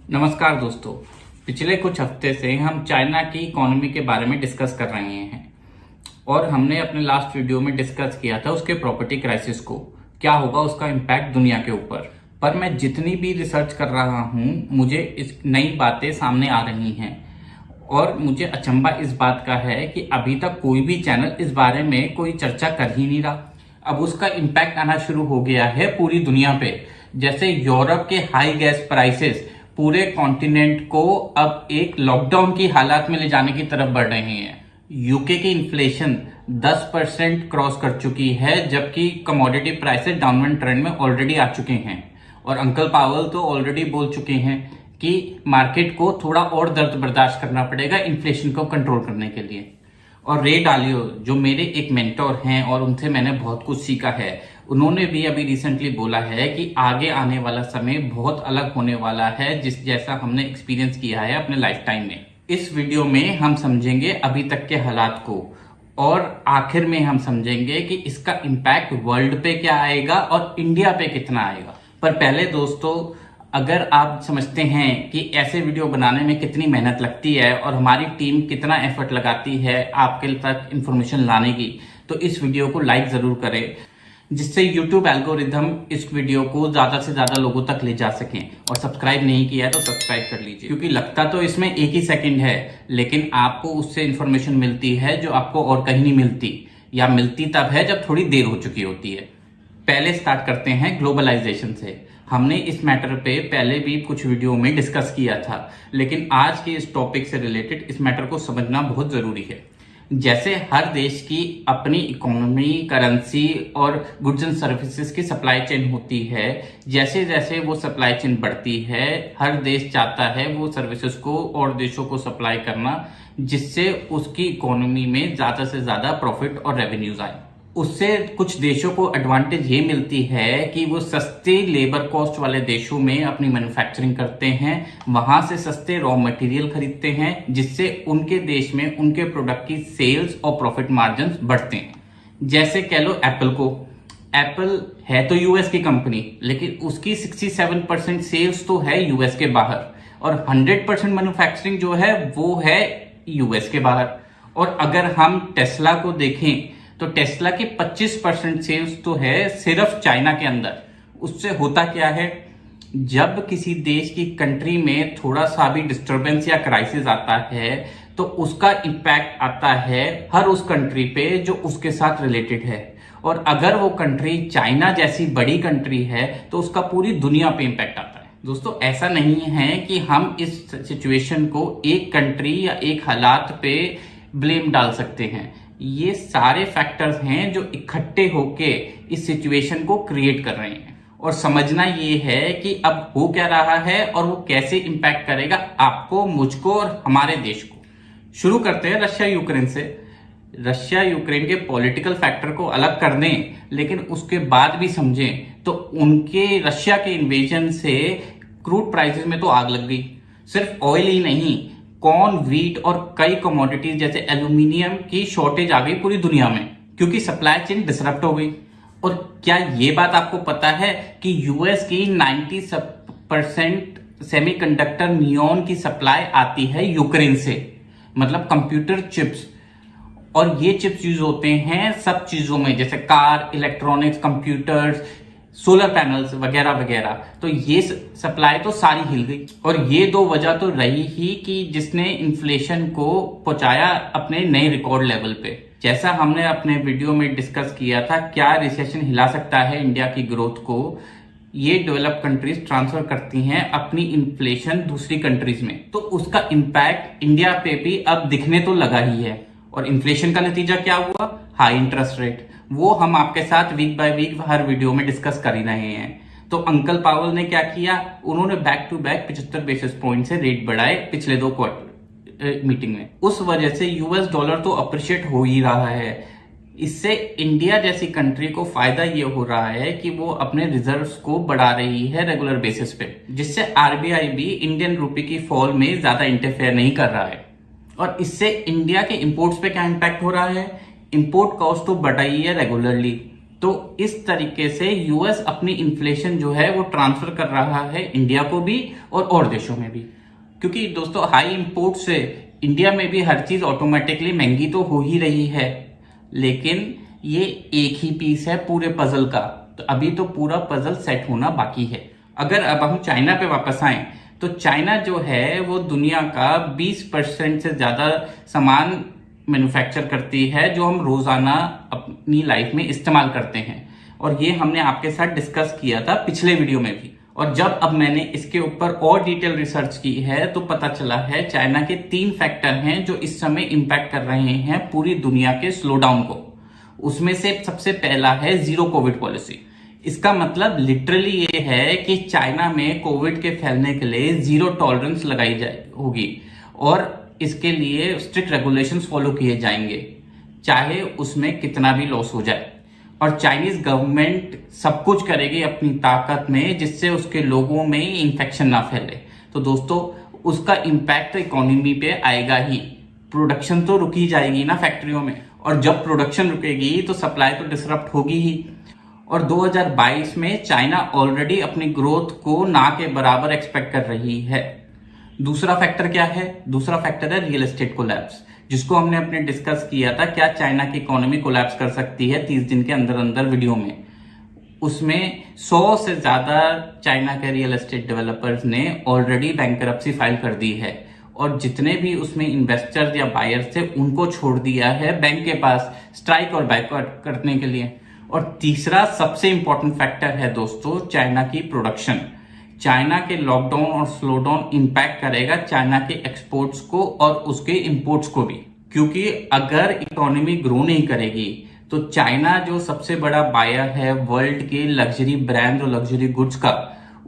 नमस्कार दोस्तों, पिछले कुछ हफ्ते से हम चाइना की इकोनॉमी के बारे में डिस्कस कर रहे हैं और हमने अपने लास्ट वीडियो में डिस्कस किया था उसके प्रॉपर्टी क्राइसिस को, क्या होगा उसका इम्पैक्ट दुनिया के ऊपर। पर मैं जितनी भी रिसर्च कर रहा हूं, मुझे इस नई बातें सामने आ रही हैं और मुझे अचंभा इस बात का है कि अभी तक कोई भी चैनल इस बारे में कोई चर्चा कर ही नहीं रहा। अब उसका इम्पैक्ट आना शुरू हो गया है पूरी दुनिया पे। जैसे यूरोप के हाई गैस प्राइसेस पूरे कॉन्टिनेंट को अब एक लॉकडाउन की हालात में ले जाने की तरफ बढ़ रहे हैं। यूके की इन्फ्लेशन 10% क्रॉस कर चुकी है, जबकि कमोडिटी प्राइसेस डाउनवर्ड ट्रेंड में ऑलरेडी आ चुके हैं और अंकल पावेल तो ऑलरेडी बोल चुके हैं कि मार्केट को थोड़ा और दर्द बर्दाश्त करना पड़ेगा इन्फ्लेशन को कंट्रोल करने के लिए। और रे डालियो जो मेरे एक मेंटोर हैं और उनसे मैंने बहुत कुछ सीखा है, उन्होंने भी अभी रिसेंटली बोला है कि आगे आने वाला समय बहुत अलग होने वाला है, जिस जैसा हमने एक्सपीरियंस किया है अपने लाइफ टाइम में। इस वीडियो में हम समझेंगे अभी तक के हालात को और आखिर में हम समझेंगे कि इसका इम्पैक्ट वर्ल्ड पे क्या आएगा और इंडिया पे कितना आएगा। पर पहले दोस्तों, अगर आप समझते हैं कि ऐसे वीडियो बनाने में कितनी मेहनत लगती है और हमारी टीम कितना एफर्ट लगाती है आपके तक इंफॉर्मेशन लाने की, तो इस वीडियो को लाइक जरूर करें, जिससे YouTube एल्गोरिथम इस वीडियो को ज्यादा से ज्यादा लोगों तक ले जा सकें। और सब्सक्राइब नहीं किया है तो सब्सक्राइब कर लीजिए, क्योंकि लगता तो इसमें एक ही सेकंड है, लेकिन आपको उससे इंफॉर्मेशन मिलती है जो आपको और कहीं नहीं मिलती, या मिलती तब है जब थोड़ी देर हो चुकी होती है। पहले स्टार्ट करते हैं ग्लोबलाइजेशन से। हमने इस मैटर पे पहले भी कुछ वीडियो में डिस्कस किया था, लेकिन आज के इस टॉपिक से रिलेटेड इस मैटर को समझना बहुत जरूरी है। जैसे हर देश की अपनी इकोनॉमी, करेंसी और गुड्स एंड सर्विसेज की सप्लाई चेन होती है। जैसे जैसे वो सप्लाई चेन बढ़ती है, हर देश चाहता है वो सर्विसेज को और देशों को सप्लाई करना, जिससे उसकी इकोनॉमी में ज्यादा से ज्यादा प्रॉफिट और रेवेन्यूज आए। उससे कुछ देशों को एडवांटेज ये मिलती है कि वो सस्ते लेबर कॉस्ट वाले देशों में अपनी मैन्युफैक्चरिंग करते हैं, वहां से सस्ते रॉ मटेरियल खरीदते हैं, जिससे उनके देश में उनके प्रोडक्ट की सेल्स और प्रॉफिट मार्जिन बढ़ते हैं। जैसे कह लो एप्पल को, एप्पल है तो यूएस की कंपनी, लेकिन उसकी 67% सेल्स तो है यूएस के बाहर और 100% मैन्युफैक्चरिंग जो है वो है यूएस के बाहर। और अगर हम टेस्ला को देखें तो टेस्ला की 25% सेल्स तो है सिर्फ चाइना के अंदर। उससे होता क्या है, जब किसी देश की कंट्री में थोड़ा सा भी डिस्टरबेंस या क्राइसिस आता है तो उसका इम्पैक्ट आता है हर उस कंट्री पे जो उसके साथ रिलेटेड है। और अगर वो कंट्री चाइना जैसी बड़ी कंट्री है तो उसका पूरी दुनिया पे इम्पैक्ट आता है। दोस्तों, ऐसा नहीं है कि हम इस सिचुएशन को एक कंट्री या एक हालात पे ब्लेम डाल सकते हैं। ये सारे फैक्टर्स हैं जो इकट्ठे होके इस सिचुएशन को क्रिएट कर रहे हैं। और समझना ये है कि अब हो क्या रहा है और वो कैसे इंपैक्ट करेगा आपको, मुझको और हमारे देश को। शुरू करते हैं रशिया यूक्रेन से। रशिया यूक्रेन के पॉलिटिकल फैक्टर को अलग कर दें, लेकिन उसके बाद भी समझें तो उनके रशिया के इन्वेजन से क्रूड प्राइसेस में तो आग लग गई। सिर्फ ऑयल ही नहीं, कॉर्न, व्हीट और कई कमोडिटीज जैसे एल्यूमिनियम की शॉर्टेज आ गई पूरी दुनिया में, क्योंकि सप्लाई चेन डिसरप्ट हो गई। और क्या ये बात आपको पता है कि यूएस की 90% सेमीकंडक्टर नियॉन की सप्लाई आती है यूक्रेन से, मतलब कंप्यूटर चिप्स। और ये चिप्स यूज होते हैं सब चीजों में, जैसे car, electronics, computers, solar panels वगैरह वगैरह। तो ये सप्लाई तो सारी हिल गई। और ये दो वजह तो रही ही कि जिसने इन्फ्लेशन को पहुंचाया अपने नए रिकॉर्ड लेवल पे। जैसा हमने अपने वीडियो में डिस्कस किया था, क्या रिसेशन हिला सकता है इंडिया की ग्रोथ को, ये डेवलप कंट्रीज ट्रांसफर करती हैं अपनी इन्फ्लेशन दूसरी कंट्रीज में, तो उसका इम्पैक्ट इंडिया पे भी अब दिखने तो लगा ही है। और इन्फ्लेशन का नतीजा क्या हुआ, हाई इंटरेस्ट रेट। वो हम आपके साथ वीक बाय वीक हर वीडियो में डिस्कस कर ही रहे हैं। तो अंकल पावेल ने क्या किया, उन्होंने back to back 75 basis point से रेट बढ़ाए पिछले 2 क्वार्टर मीटिंग में। उस वजह से यूएस डॉलर तो अप्रिशिएट हो ही रहा है। इससे इंडिया जैसी कंट्री को फायदा ये हो रहा है कि वो अपने रिजर्व्स को बढ़ा रही है रेगुलर बेसिस पे, जिससे आरबीआई भी इंडियन रुपए की फॉल में ज्यादा इंटरफेयर नहीं कर रहा है। और इससे इंडिया के इंपोर्ट्स पे क्या इम्पैक्ट हो रहा है, इंपोर्ट कॉस्ट तो बढ़ा ही है रेगुलरली, तो इस तरीके से यूएस अपनी इन्फ्लेशन जो है वो ट्रांसफर कर रहा है इंडिया को भी और देशों में भी, क्योंकि दोस्तों हाई इंपोर्ट से इंडिया में भी हर चीज ऑटोमेटिकली महंगी तो हो ही रही है, लेकिन ये एक ही पीस है पूरे पजल का। तो अभी तो पूरा पजल सेट होना बाकी है। अगर अब हम चाइना पे वापस आए तो चाइना जो है वो दुनिया का 20% से ज्यादा सामान मैन्युफैक्चर करती है जो हम रोजाना अपनी लाइफ में इस्तेमाल करते हैं, और ये हमने आपके साथ डिस्कस किया था पिछले वीडियो में भी। और जब अब मैंने इसके ऊपर और डिटेल रिसर्च की है तो पता चला है चाइना के 3 फैक्टर हैं जो इस समय इंपैक्ट कर रहे हैं पूरी दुनिया के स्लोडाउन को। उसमें से सबसे पहला है जीरो कोविड पॉलिसी। इसका मतलब लिटरली ये है कि चाइना में कोविड के फैलने के लिए जीरो टॉलरेंस लगाई जाए होगी, और इसके लिए स्ट्रिक्ट रेगुलेशंस फॉलो किए जाएंगे चाहे उसमें कितना भी लॉस हो जाए। और चाइनीज गवर्नमेंट सब कुछ करेगी अपनी ताकत में जिससे उसके लोगों में इंफेक्शन ना फैले। तो दोस्तों उसका इम्पैक्ट इकोनॉमी पे आएगा ही। प्रोडक्शन तो रुकी जाएगी ना फैक्ट्रियों में, और जब प्रोडक्शन रुकेगी तो सप्लाई तो डिसरप्ट होगी ही। और 2022 में चाइना ऑलरेडी अपनी ग्रोथ को ना के बराबर एक्सपेक्ट कर रही है। दूसरा फैक्टर क्या है? दूसरा फैक्टर है रियल एस्टेट कोलैप्स, जिसको हमने अपने डिस्कस किया था क्या चाइना की इकोनॉमी कोलैप्स कर सकती है 30 दिन के अंदर अंदर वीडियो में। उसमें 100 से ज्यादा चाइना के रियल एस्टेट डेवलपर्स ने ऑलरेडी बैंकरप्सी फाइल कर दी है, और जितने भी उसमें इन्वेस्टर्स या बायर्स थे उनको छोड़ दिया है बैंक के पास स्ट्राइक और बायकॉट करने के लिए। और तीसरा सबसे इंपॉर्टेंट फैक्टर है दोस्तों चाइना की प्रोडक्शन। चाइना के लॉकडाउन और स्लोडाउन इंपैक्ट करेगा चाइना के एक्सपोर्ट्स को और उसके इंपोर्ट्स को भी, क्योंकि अगर इकोनॉमी ग्रो नहीं करेगी तो चाइना जो सबसे बड़ा बायर है वर्ल्ड के लग्जरी ब्रांड और लग्जरी गुड्स का,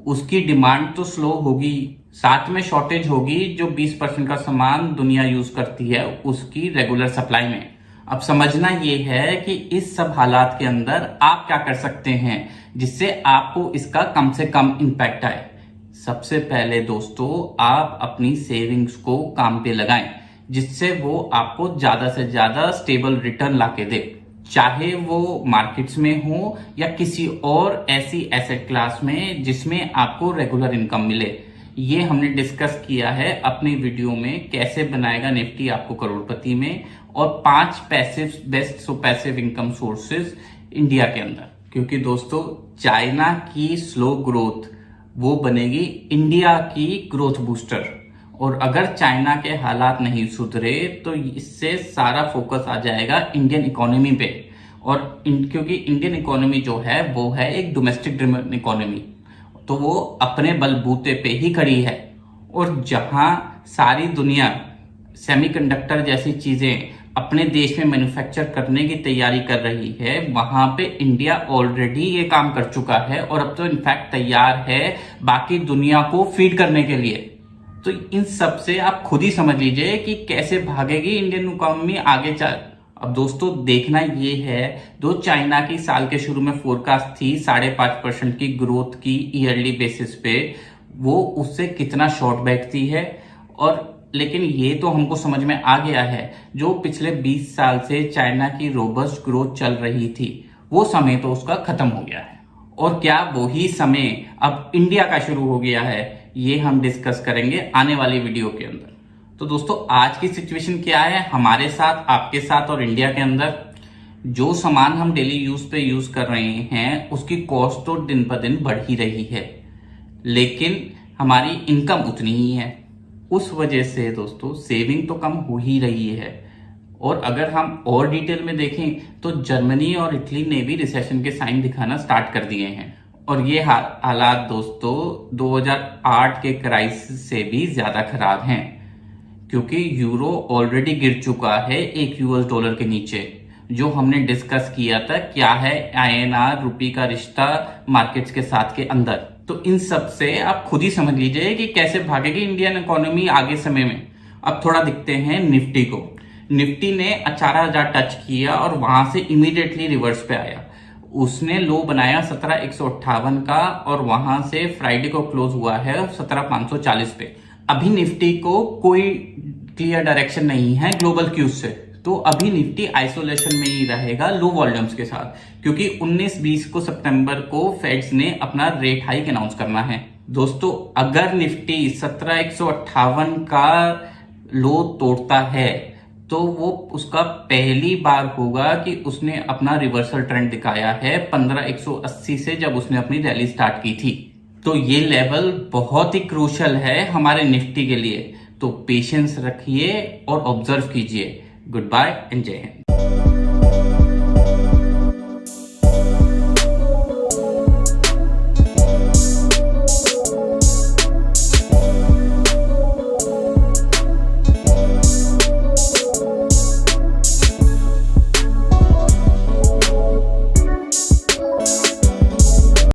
उसकी डिमांड तो स्लो होगी, साथ में शॉर्टेज होगी जो 20% का सामान दुनिया यूज करती है उसकी रेगुलर सप्लाई में। अब समझना ये है कि इस सब हालात के अंदर आप क्या कर सकते हैं जिससे आपको इसका कम से कम इंपैक्ट आए। सबसे पहले दोस्तों आप अपनी सेविंग्स को काम पे लगाएं जिससे वो आपको ज्यादा से ज्यादा स्टेबल रिटर्न लाके दे, चाहे वो मार्केट्स में हो या किसी और ऐसी एसेट क्लास में जिसमें आपको रेगुलर इनकम मिले। ये हमने डिस्कस किया है अपनी वीडियो में कैसे बनाएगा निफ्टी आपको करोड़पति में, और 5 passive best passive income sources India के अंदर। क्योंकि दोस्तों चाइना की स्लो ग्रोथ वो बनेगी इंडिया की ग्रोथ बूस्टर, और अगर चाइना के हालात नहीं सुधरे तो इससे सारा फोकस आ जाएगा इंडियन इकोनॉमी पे। और क्योंकि इंडियन इकोनॉमी जो है वो है एक डोमेस्टिक ड्रिवन इकोनॉमी, तो वो अपने बलबूते पे ही खड़ी है। और जहां सारी दुनिया सेमीकंडक्टर जैसी चीजें अपने देश में मैन्युफैक्चर करने की तैयारी कर रही है, वहां पे इंडिया ऑलरेडी ये काम कर चुका है और अब तो इनफैक्ट तैयार है बाकी दुनिया को फीड करने के लिए। तो इन सब से आप खुद ही समझ लीजिए कि कैसे भागेगी इंडियन इकोनॉमी आगे चल। अब दोस्तों देखना ये है, दो चाइना की साल के शुरू में फोरकास्ट थी 5.5% की ग्रोथ की ईयरली बेसिस पे, वो उससे कितना शॉर्ट बैठती है। और लेकिन ये तो हमको समझ में आ गया है जो पिछले 20 साल से चाइना की रोबस्ट ग्रोथ चल रही थी वो समय तो उसका खत्म हो गया है, और क्या वही समय अब इंडिया का शुरू हो गया है, ये हम डिस्कस करेंगे आने वाली वीडियो के अंदर। तो दोस्तों आज की सिचुएशन क्या है हमारे साथ, आपके साथ और इंडिया के अंदर। जो सामान हम डेली यूज पे यूज कर रहे हैं उसकी कॉस्ट तो दिन ब दिन बढ़ ही रही है, लेकिन हमारी इनकम उतनी ही है। उस वजह से दोस्तों सेविंग तो कम हो ही रही है। और अगर हम और डिटेल में देखें तो जर्मनी और इटली ने भी रिसेशन के साइन दिखाना स्टार्ट कर दिए हैं, और ये हालात दोस्तों 2008 के क्राइसिस से भी ज्यादा खराब हैं, क्योंकि यूरो ऑलरेडी गिर चुका है $1 के नीचे। जो हमने डिस्कस किया था क्या है INR रुपये का रिश्ता मार्केट्स के साथ के अंदर। तो इन सब से आप खुद ही समझ लीजिए कि कैसे भागेगी इंडियन इकोनॉमी आगे समय में। अब थोड़ा दिखते हैं निफ्टी को। निफ्टी ने 18,000 टच किया और वहां से इमीडिएटली रिवर्स पे आया। उसने लो बनाया 17,158 का, और वहां से फ्राइडे को क्लोज हुआ है 17,540 पे। अभी निफ्टी को कोई क्लियर डायरेक्शन नहीं है ग्लोबल क्यूज से, तो अभी निफ्टी आइसोलेशन में ही रहेगा लो वॉल्यूम्स के साथ, क्योंकि 19-20 को सितंबर को फेड्स ने अपना रेट हाइक अनाउंस करना है। दोस्तों, अगर निफ्टी 17,158 का लो तोड़ता है तो वो उसका पहली बार होगा कि उसने अपना रिवर्सल ट्रेंड दिखाया है 15,180 से, जब उसने अपनी रैली स्टार्ट की थी। तो ये लेवल बहुत ही क्रूशल है हमारे निफ्टी के लिए। तो पेशेंस रखिए और ऑब्जर्व कीजिए। गुड बाय एंड जय हिंद।